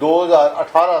2018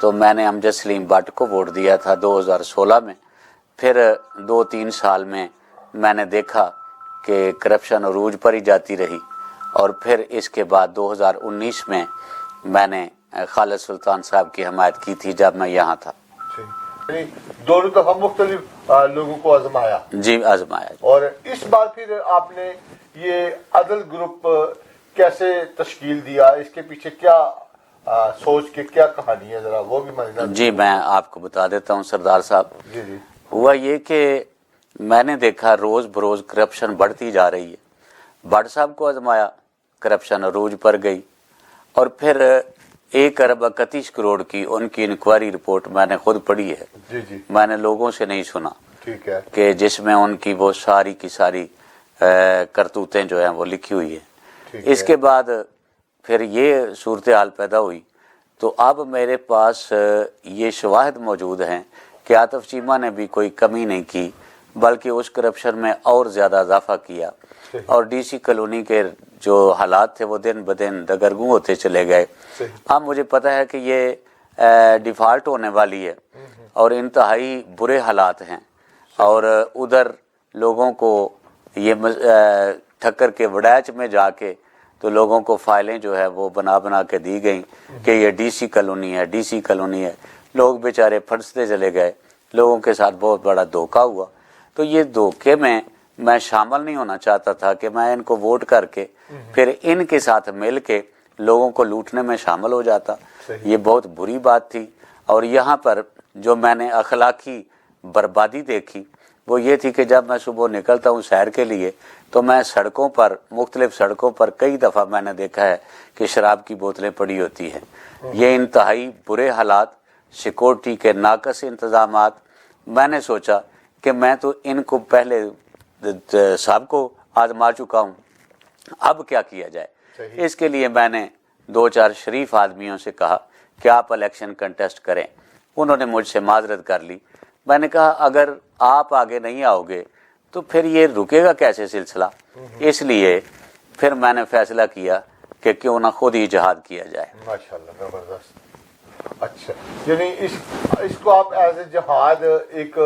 تو میں نے امجد سلیم بٹ کو ووٹ دیا تھا 2016 میں. پھر 2-3 سال میں میں نے دیکھا کہ کرپشن عروج پر ہی جاتی رہی, اور پھر اس کے بعد 2019 میں میں نے خالد سلطان صاحب کی حمایت کی تھی جب میں یہاں تھا. یعنی دونوں دفعہ مختلف لوگوں کو آزمایا. جی آزمایا. اور اس بار پھر آپ نے یہ عدل گروپ کیسے تشکیل دیا, اس کے پیچھے کیا سوچ کے کیا کہانی ہے, ذرا وہ بھی مزیدار. جی میں آپ کو بتا دیتا ہوں سردار صاحب. جی جی. ہوا یہ کہ میں نے دیکھا روز بروز کرپشن بڑھتی جا رہی ہے. بٹ صاحب کو آزمایا, کرپشن عروج پر گئی, اور پھر 1.31 کروڑ کی ان کی انکوائری رپورٹ میں نے خود پڑھی ہے. جی جی. میں نے لوگوں سے نہیں سنا. ٹھیک ہے. کہ جس میں ان کی وہ ساری کی ساری کرتوتیں جو ہیں وہ لکھی ہوئی ہیں. اس کے بعد پھر یہ صورتحال پیدا ہوئی, تو اب میرے پاس یہ شواہد موجود ہیں کہ عاطف چیمہ نے بھی کوئی کمی نہیں کی, بلکہ اس کرپشن میں اور زیادہ اضافہ کیا, اور ڈی سی کالونی کے جو حالات تھے وہ دن بدن دگرگوں ہوتے چلے گئے. اب مجھے پتہ ہے کہ یہ ڈیفالٹ ہونے والی ہے, اور انتہائی برے حالات ہیں, اور ادھر لوگوں کو یہ ٹھکر کے وڈیچ میں جا کے تو لوگوں کو فائلیں جو ہے وہ بنا کے دی گئیں کہ یہ ڈی سی کالونی ہے, ڈی سی کالونی ہے. لوگ بیچارے پھنستے چلے گئے, لوگوں کے ساتھ بہت بڑا دھوکہ ہوا. تو یہ دھوکے میں شامل نہیں ہونا چاہتا تھا کہ میں ان کو ووٹ کر کے پھر ان کے ساتھ مل کے لوگوں کو لوٹنے میں شامل ہو جاتا. یہ بہت بری بات تھی. اور یہاں پر جو میں نے اخلاقی بربادی دیکھی وہ یہ تھی کہ جب میں صبح نکلتا ہوں سیر کے لیے تو میں سڑکوں پر, مختلف سڑکوں پر کئی دفعہ میں نے دیکھا ہے کہ شراب کی بوتلیں پڑی ہوتی ہیں. یہ انتہائی برے حالات, سیکورٹی کے ناقص انتظامات. میں نے سوچا کہ میں تو ان کو پہلے سب کو آزما چکا ہوں, اب کیا کیا جائے. اس کے لیے میں نے 2-4 شریف آدمیوں سے کہا کہ آپ الیکشن کنٹیسٹ کریں. انہوں نے مجھ سے معذرت کر لی. میں نے کہا اگر آپ آگے نہیں آؤ گے تو پھر یہ رکے گا کیسے سلسلہ. اس لیے پھر میں نے فیصلہ کیا کہ کیوں نہ خود ہی جہاد کیا جائے. ماشاءاللہ, زبردست. اچھا, یعنی اس کو آپ ایز اے جہاد ایک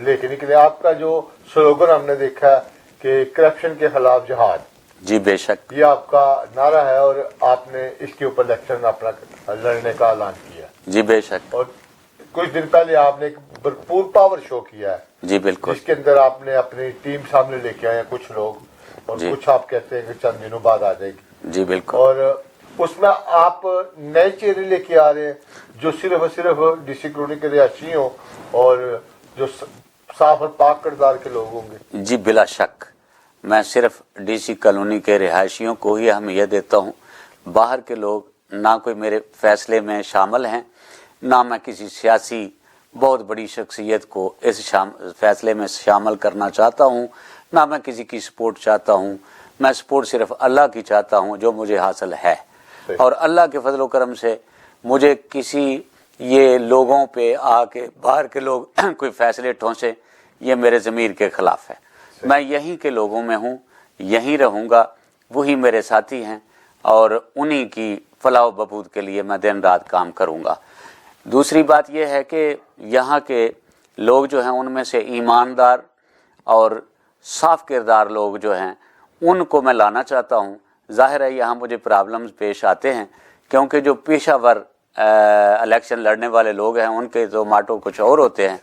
لے کے نکلے. آپ کا جو سلوگن ہم نے دیکھا کہ کرپشن کے خلاف جہاد. جی بے شک, یہ آپ کا نعرہ ہے, اور آپ نے اس کے اوپر الیکشن اپنا لڑنے کا اعلان کیا. جی بے شک. اور کچھ دن پہلے آپ نے ایک بھرپور پاور شو کیا ہے. جی بالکل. جس کے اندر آپ نے اپنی ٹیم سامنے لے کے آئے ہیں کچھ لوگ, اور کچھ آپ کہتے ہیں کہ چند دنوں بعد آ جائے گی. جی بالکل. اور اس میں آپ نئے چہرے لے کے آ رہے ہیں جو صرف اور صرف ڈی سی کالونی کے رہائشی ہوں, اور جو صاف اور پاک کردار کے لوگ ہوں گے. جی بلا شک, میں صرف ڈی سی کالونی کے رہائشیوں کو ہی اہمیت دیتا ہوں. باہر کے لوگ نہ کوئی میرے فیصلے میں شامل ہیں, نہ میں کسی سیاسی بہت بڑی شخصیت کو اس فیصلے میں شامل کرنا چاہتا ہوں, نہ میں کسی کی سپورٹ چاہتا ہوں. میں سپورٹ صرف اللہ کی چاہتا ہوں جو مجھے حاصل ہے, اور اللہ کے فضل و کرم سے مجھے کسی یہ لوگوں پہ آ کے باہر کے لوگ کوئی فیصلے ٹھونسے, یہ میرے ضمیر کے خلاف ہے. میں یہیں کے لوگوں میں ہوں, یہیں رہوں گا, وہی میرے ساتھی ہیں, اور انہی کی فلاح و بہبود کے لیے میں دن رات کام کروں گا. دوسری بات یہ ہے کہ یہاں کے لوگ جو ہیں ان میں سے ایماندار اور صاف کردار لوگ جو ہیں ان کو میں لانا چاہتا ہوں. ظاہر ہے یہاں مجھے پرابلمز پیش آتے ہیں کیونکہ جو پیشہ ور الیکشن لڑنے والے لوگ ہیں ان کے تو ماٹو کچھ اور ہوتے ہیں.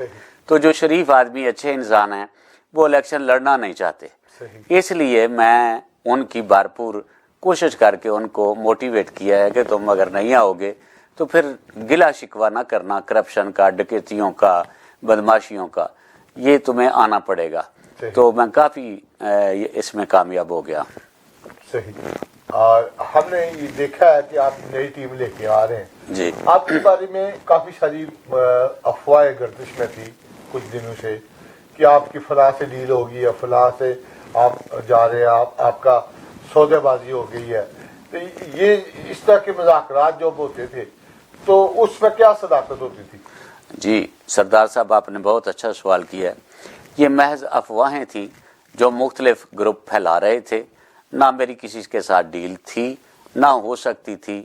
تو جو شریف آدمی اچھے انسان ہیں وہ الیکشن لڑنا نہیں چاہتے. اس لیے میں ان کی بھرپور کوشش کر کے ان کو موٹیویٹ کیا ہے کہ تم اگر نہیں آؤ گے تو پھر گلا شکوہ نہ کرنا کرپشن کا, ڈکیتیوں کا, بدماشیوں کا, یہ تمہیں آنا پڑے گا. تو میں کافی اس میں کامیاب ہو گیا. صحیح. اور ہم نے یہ دیکھا ہے کہ آپ نئی ٹیم لے کے آ رہے ہیں. جی. آپ کے بارے میں کافی ساری افواہیں گردش میں تھی کچھ دنوں سے کہ آپ کی فلاں سے ڈیل ہوگی یا فلاں سے آپ جا رہے ہیں, آپ کا سودے بازی ہو گئی ہے. تو یہ اس طرح کے مذاکرات جو ہوتے تھے تو اس میں کیا صداقت ہوتی تھی؟ جی سردار صاحب, آپ نے بہت اچھا سوال کیا ہے. یہ محض افواہیں تھیں جو مختلف گروپ پھیلا رہے تھے. نہ میری کسی کے ساتھ ڈیل تھی, نہ ہو سکتی تھی,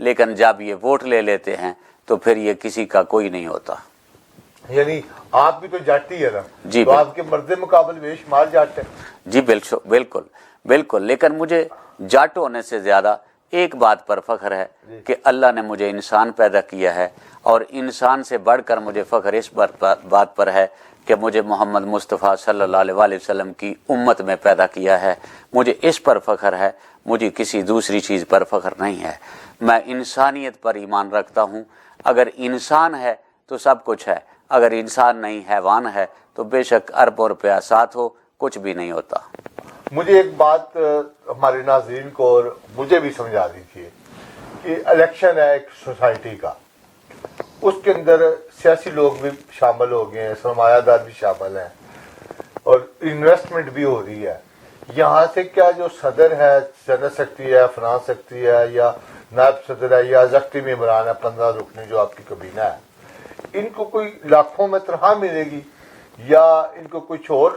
لیکن جب یہ ووٹ لے لیتے ہیں تو پھر یہ کسی کا کوئی نہیں ہوتا. یعنی آپ بھی تو جٹ ہی ہے نا, جی تو آپ کے مرد مقابل بے شمار جٹ ہیں. جی بالکل بالکل. لیکن مجھے جٹ ہونے سے زیادہ ایک بات پر فخر ہے کہ اللہ نے مجھے انسان پیدا کیا ہے, اور انسان سے بڑھ کر مجھے فخر اس بات پر ہے کہ مجھے محمد مصطفیٰ صلی اللہ علیہ وآلہ وسلم کی امت میں پیدا کیا ہے. مجھے اس پر فخر ہے, مجھے کسی دوسری چیز پر فخر نہیں ہے. میں انسانیت پر ایمان رکھتا ہوں. اگر انسان ہے تو سب کچھ ہے, اگر انسان نہیں حیوان ہے تو بے شک اربوں روپیہ ساتھ ہو کچھ بھی نہیں ہوتا. مجھے ایک بات ہمارے ناظرین کو اور مجھے بھی سمجھا دیجیے کہ الیکشن ہے ایک سوسائٹی کا, اس کے اندر سیاسی لوگ بھی شامل ہو گئے ہیں, سرمایہ دار بھی شامل ہیں, اور انویسٹمنٹ بھی ہو رہی ہے. یہاں سے کیا جو صدر ہے, جنرل سیکرٹری ہے, فنانس سیکرٹری ہے, یا نائب صدر ہے, یا ایگزیکٹو ممبران ہے, 15 رکنی جو آپ کی کابینہ ہے, ان کو کوئی لاکھوں میں تنخواہ ملے گی, یا ان کو کچھ اور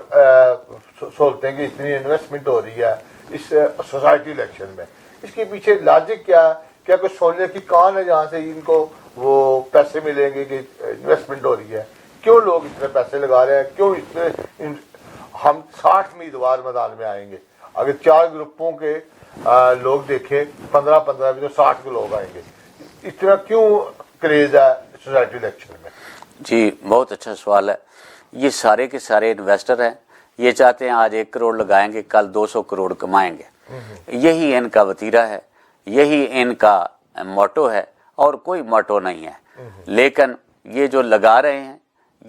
سہولتیں کہ اتنی انویسٹمنٹ ہو رہی ہے اس سوسائٹی الیکشن میں؟ اس کے پیچھے لاجک کیا ہے؟ کیا کوئی سونے کی کان ہے جہاں سے ان کو وہ پیسے ملیں گے کہ انویسٹمنٹ ہو رہی ہے؟ کیوں لوگ اتنے پیسے لگا رہے ہیں؟ کیوں اتنے ہم 60 امیدوار میدان میں آئیں گے, اگر 4 گروپوں کے لوگ دیکھیں 15 بھی تو 60 کے لوگ آئیں گے. اتنا کیوں کریز ہے سوسائٹی الیکشن میں؟ جی بہت اچھا سوال ہے. یہ سارے کے سارے انویسٹر ہیں, یہ چاہتے ہیں آج 1 کروڑ لگائیں گے کل 200 کروڑ کمائیں گے. یہی ان کا وتیرہ ہے, یہی ان کا موٹو ہے, اور کوئی موٹو نہیں ہے. لیکن یہ جو لگا رہے ہیں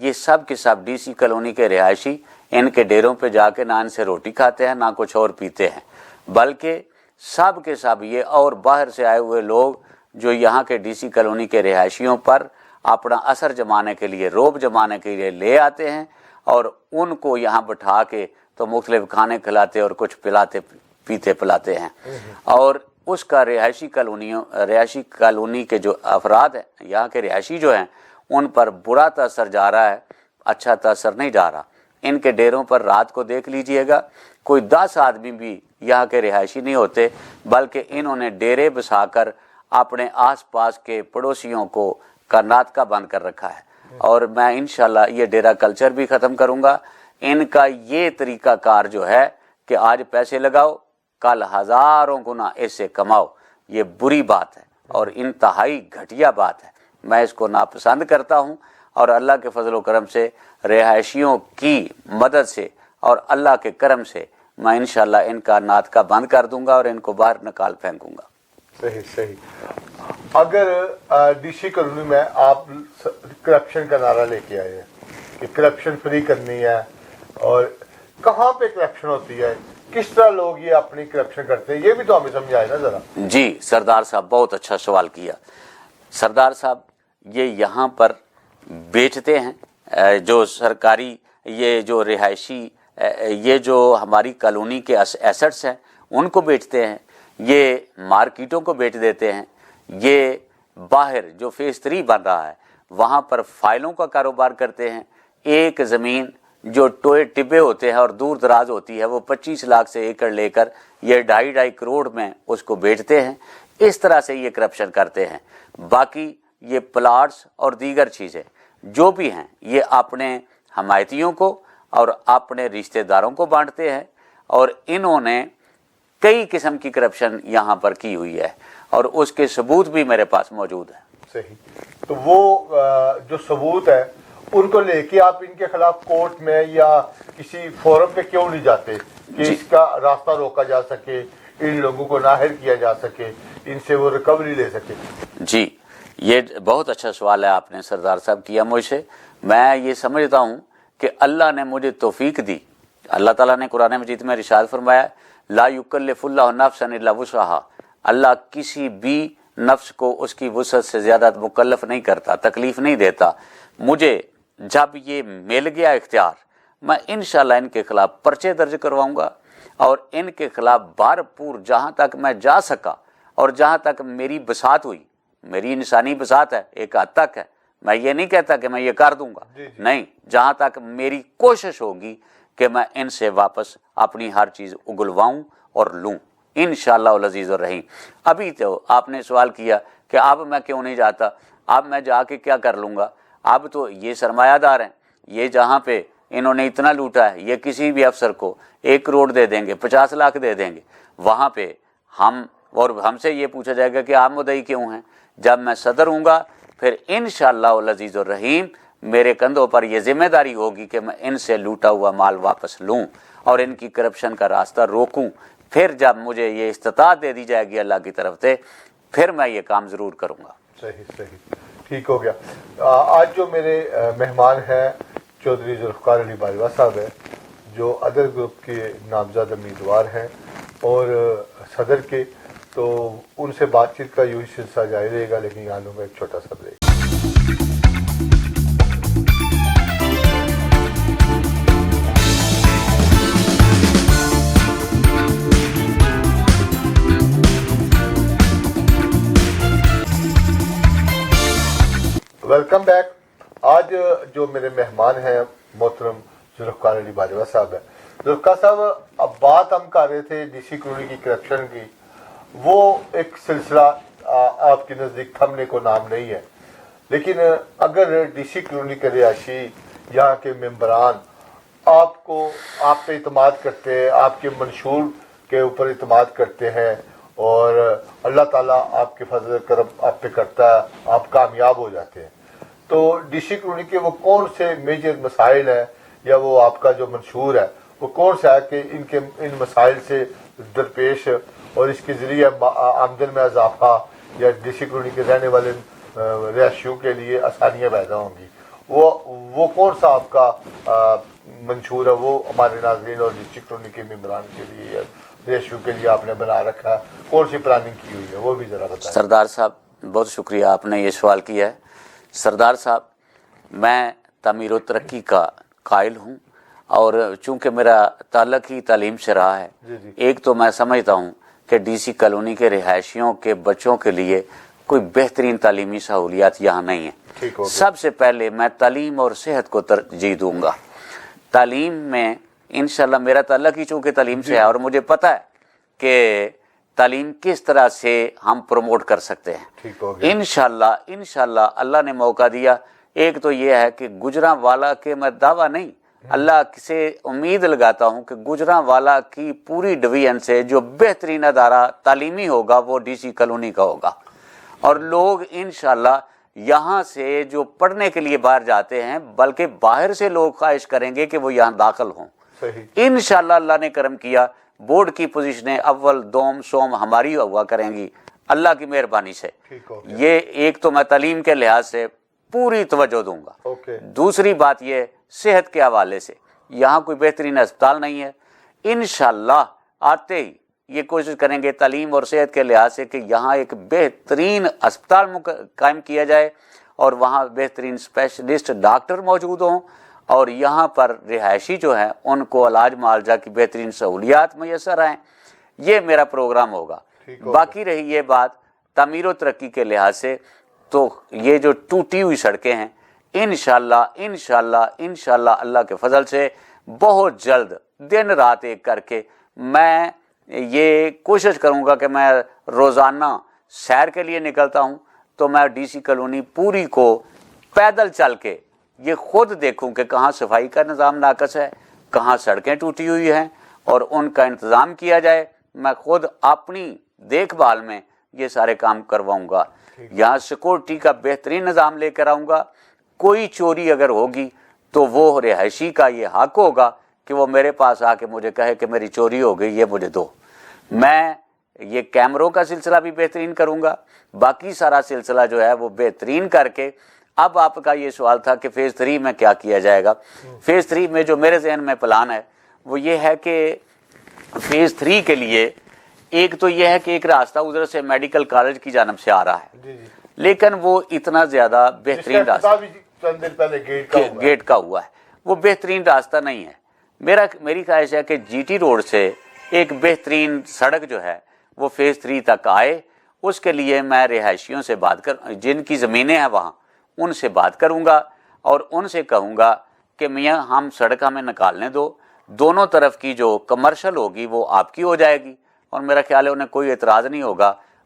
یہ سب کے سب ڈی سی کالونی کے رہائشی ان کے ڈیروں پہ جا کے نہ ان سے روٹی کھاتے ہیں نہ کچھ اور پیتے ہیں, بلکہ سب کے سب یہ اور باہر سے آئے ہوئے لوگ جو یہاں کے ڈی سی کالونی کے رہائشیوں پر اپنا اثر جمانے کے لیے, روب جمانے کے لیے لے آتے ہیں, اور ان کو یہاں بٹھا کے تو مختلف کھانے کھلاتے اور کچھ پلاتے پیتے پلاتے ہیں. اور اس کا رہائشی کالونی کے جو افراد ہیں, یہاں کے رہائشی جو ہیں, ان پر برا تاثر جا رہا ہے, اچھا تاثر نہیں جا رہا. ان کے ڈیروں پر رات کو دیکھ لیجئے گا, کوئی 10 آدمی بھی یہاں کے رہائشی نہیں ہوتے, بلکہ انہوں نے ڈیرے بسا کر اپنے آس پاس کے پڑوسیوں کو کرنات کا بند کر رکھا ہے. اور میں انشاءاللہ یہ ڈیرا کلچر بھی ختم کروں گا. ان کا یہ طریقہ کار جو ہے کہ آج پیسے لگاؤ کل ہزاروں گنا اس سے کماؤ, یہ بری بات ہے اور انتہائی گھٹیا بات ہے. میں اس کو ناپسند کرتا ہوں, اور اللہ کے فضل و کرم سے, رہائشیوں کی مدد سے اور اللہ کے کرم سے میں انشاءاللہ ان کا ناطقہ بند کر دوں گا اور ان کو باہر نکال پھینکوں گا. صحیح. اگر ڈی سی کالونی میں آپ کرپشن کا نعرہ لے کے آئے ہیں کہ کرپشن فری کرنی ہے, اور کہاں پہ کرپشن ہوتی ہے, کس طرح لوگ یہ اپنی کرپشن کرتے ہیں, یہ بھی تو ہمیں سمجھائے نا ذرا. جی سردار صاحب بہت اچھا سوال کیا. سردار صاحب یہ یہاں پر بیچتے ہیں جو سرکاری, یہ جو رہائشی, یہ جو ہماری کالونی کے ایسٹس ہیں ان کو بیچتے ہیں, یہ مارکیٹوں کو بیچ دیتے ہیں, یہ باہر جو فیس 3 بن رہا ہے وہاں پر فائلوں کا کاروبار کرتے ہیں. ایک زمین جو ٹوئے ٹبے ہوتے ہیں اور دور دراز ہوتی ہے وہ 25 لاکھ سے ایکڑ لے کر یہ 2.5 کروڑ میں اس کو بیچتے ہیں. اس طرح سے یہ کرپشن کرتے ہیں. باقی یہ پلاٹس اور دیگر چیزیں جو بھی ہیں یہ اپنے حمایتیوں کو اور اپنے رشتہ داروں کو بانٹتے ہیں, اور انہوں نے کئی قسم کی کرپشن یہاں پر کی ہوئی ہے, اور اس کے ثبوت بھی میرے پاس موجود ہیں. صحیح. تو وہ جو ثبوت ہے ان کو لے کے آپ ان کے خلاف کورٹ میں یا کسی فورم پہ کیوں نہیں جاتے کہ اس کا راستہ روکا جا سکے, ان لوگوں کو ناہر کیا جا سکے, ان سے وہ ریکوری لے سکے؟ جی یہ بہت اچھا سوال ہے آپ نے سردار صاحب کیا مجھ سے. میں یہ سمجھتا ہوں کہ اللہ نے مجھے توفیق دی. اللہ تعالیٰ نے قرآن مجید میں ارشاد فرمایا, لا یکلف اللہ نفسا الا وسعہا. اللہ کسی بھی نفس کو اس کی وسعت سے زیادہ مکلف نہیں کرتا, تکلیف نہیں دیتا. مجھے جب یہ مل گیا اختیار, میں انشاءاللہ ان کے خلاف پرچے درج کرواؤں گا, اور ان کے خلاف بھرپور جہاں تک میں جا سکا اور جہاں تک میری بساط ہوئی, میری انسانی بساط ہے ایک حد تک ہے, میں یہ نہیں کہتا کہ میں یہ کر دوں گا, نہیں, جہاں تک میری کوشش ہوگی کہ میں ان سے واپس اپنی ہر چیز اگلواؤں اور لوں انشاءاللہ العزیز الرحیم. ابھی تو آپ نے سوال کیا کہ اب میں کیوں نہیں جاتا, اب میں جا کے کیا کر لوں گا, اب تو یہ سرمایہ دار ہیں, یہ جہاں پہ انہوں نے اتنا لوٹا ہے, یہ کسی بھی افسر کو 1 کروڑ دے دیں گے, 50 لاکھ دے دیں گے, وہاں پہ ہم اور ہم سے یہ پوچھا جائے گا کہ آپ مدعی کیوں ہیں. جب میں صدر ہوں گا پھر انشاءاللہ العزیز الرحیم میرے کندھوں پر یہ ذمہ داری ہوگی کہ میں ان سے لوٹا ہوا مال واپس لوں اور ان کی کرپشن کا راستہ روکوں. پھر جب مجھے یہ استطاعت دے دی جائے گی اللہ کی طرف سے, پھر میں یہ کام ضرور کروں گا. صحیح, ٹھیک ہو گیا. آج جو میرے مہمان ہیں چودھری ذوالفقار علی باجوہ صاحب ہیں, جو ادر گروپ کے نامزد امیدوار ہیں اور صدر کے, تو ان سے بات چیت کا یوں ہی سلسلہ جاری رہے گا, لیکن یہاں میں ایک چھوٹا سا بریک. Welcome back. آج جو میرے مہمان ہیں محترم ذوالفقار علی باجوہ صاحب ہیں. ذوالفقار صاحب, اب بات ہم کر رہے تھے ڈی سی کالونی کی کرپشن کی. وہ ایک سلسلہ آپ کے نزدیک تھمنے کو نام نہیں ہے, لیکن اگر ڈی سی کالونی کے رہائشی, یہاں کے ممبران آپ پہ اعتماد کرتے ہیں, آپ کے منشور کے اوپر اعتماد کرتے ہیں, اور اللہ تعالیٰ آپ کے فضل کرم آپ پہ کرتا ہے, آپ کامیاب ہو جاتے ہیں, تو ڈی سی کالونی کے وہ کون سے میجر مسائل ہیں, یا وہ آپ کا جو منشور ہے وہ کون سا ہے کہ ان مسائل سے درپیش اور اس کے ذریعے آمدن میں اضافہ یا ڈی سی کالونی کے رہنے والے رہائشیوں کے لیے آسانیاں پیدا ہوں گی, وہ کون سا آپ کا منشور ہے, وہ ہمارے ناظرین اور ڈی سی کالونی کے ممبران کے لیے, رہائشیوں کے لیے آپ نے بنا رکھا ہے, کون سی پلاننگ کی ہوئی ہے, وہ بھی ذرا بتائیں. سردار صاحب بہت شکریہ, آپ نے یہ سوال کیا ہے. سردار صاحب, میں تعمیر و ترقی کا قائل ہوں, اور چونکہ میرا تعلق ہی تعلیم سے رہا ہے, ایک تو میں سمجھتا ہوں کہ ڈی سی کالونی کے رہائشیوں کے بچوں کے لیے کوئی بہترین تعلیمی سہولیات یہاں نہیں ہیں. سب سے پہلے میں تعلیم اور صحت کو ترجیح دوں گا. تعلیم میں انشاءاللہ میرا تعلق ہی چونکہ تعلیم سے ہے, اور مجھے پتہ ہے کہ تعلیم کس طرح سے ہم پروموٹ کر سکتے ہیں. انشاءاللہ اللہ نے موقع دیا. ایک تو یہ ہے کہ گجرانوالہ کے, میں دعویٰ نہیں, اللہ سے امید لگاتا ہوں کہ گجرانوالہ کی پوری ڈویژن سے جو بہترین ادارہ تعلیمی ہوگا وہ ڈی سی کالونی کا ہوگا, اور لوگ انشاءاللہ یہاں سے جو پڑھنے کے لیے باہر جاتے ہیں, بلکہ باہر سے لوگ خواہش کریں گے کہ وہ یہاں داخل ہوں. انشاءاللہ اللہ نے کرم کیا, بورڈ کی پوزیشنیں اول دوم سوم ہماری ہوا کریں گی اللہ کی مہربانی سے. یہ ایک تو میں تعلیم کے لحاظ سے پوری توجہ دوں گا. دوسری بات یہ صحت کے حوالے سے, یہاں کوئی بہترین اسپتال نہیں ہے. انشاءاللہ آتے ہی یہ کوشش کریں گے تعلیم اور صحت کے لحاظ سے کہ یہاں ایک بہترین اسپتال قائم کیا جائے, اور وہاں بہترین اسپیشلسٹ ڈاکٹر موجود ہوں, اور یہاں پر رہائشی جو ہیں ان کو علاج معالجہ کی بہترین سہولیات میسر آئیں. یہ میرا پروگرام ہوگا. باقی رہی یہ بات تعمیر و ترقی کے لحاظ سے, تو یہ جو ٹوٹی ہوئی سڑکیں ہیں انشاءاللہ اللہ کے فضل سے بہت جلد دن رات ایک کر کے میں یہ کوشش کروں گا کہ میں روزانہ سیر کے لیے نکلتا ہوں تو میں ڈی سی کالونی پوری کو پیدل چل کے یہ خود دیکھوں کہ کہاں صفائی کا نظام ناقص ہے, کہاں سڑکیں ٹوٹی ہوئی ہیں, اور ان کا انتظام کیا جائے. میں خود اپنی دیکھ بھال میں یہ سارے کام کرواؤں گا. یہاں سیکورٹی کا بہترین نظام لے کر آؤں گا. کوئی چوری اگر ہوگی تو وہ رہائشی کا یہ حق ہوگا کہ وہ میرے پاس آ کے مجھے کہے کہ میری چوری ہو گئی, یہ مجھے دو. میں یہ کیمروں کا سلسلہ بھی بہترین کروں گا. باقی سارا سلسلہ جو ہے وہ بہترین کر کے, اب آپ کا یہ سوال تھا کہ فیز 3 میں کیا کیا جائے گا. فیز 3 میں جو میرے ذہن میں پلان ہے وہ یہ ہے کہ فیز 3 کے لیے ایک تو یہ ہے کہ ایک راستہ ادھر سے میڈیکل کالج کی جانب سے آ رہا ہے, لیکن وہ اتنا زیادہ بہترین راستہ گیٹ کا ہوا ہے, وہ بہترین راستہ نہیں ہے. میری خواہش ہے کہ جی ٹی روڈ سے ایک بہترین سڑک جو ہے وہ فیز 3 تک آئے. اس کے لیے میں رہائشیوں سے بات جن کی زمینیں ہیں وہاں ان سے بات کروں گا, اور ان سے کہوں گا کہ میاں ہم سڑک ہمیں نکالنے دو, دونوں طرف کی جو کمرشل ہوگی وہ آپ کی ہو جائے گی, اور میرا خیال ہے انہیں کوئی اعتراض نہیں ہوگا.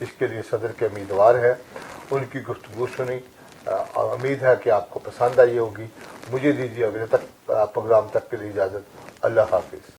اس کے لیے صدر کے امیدوار ہیں. ان کی گفتگو سنی اور امید ہے کہ آپ کو پسند آئی ہوگی. مجھے دیجیے اگلے پروگرام تک کے لیے اجازت. اللہ حافظ.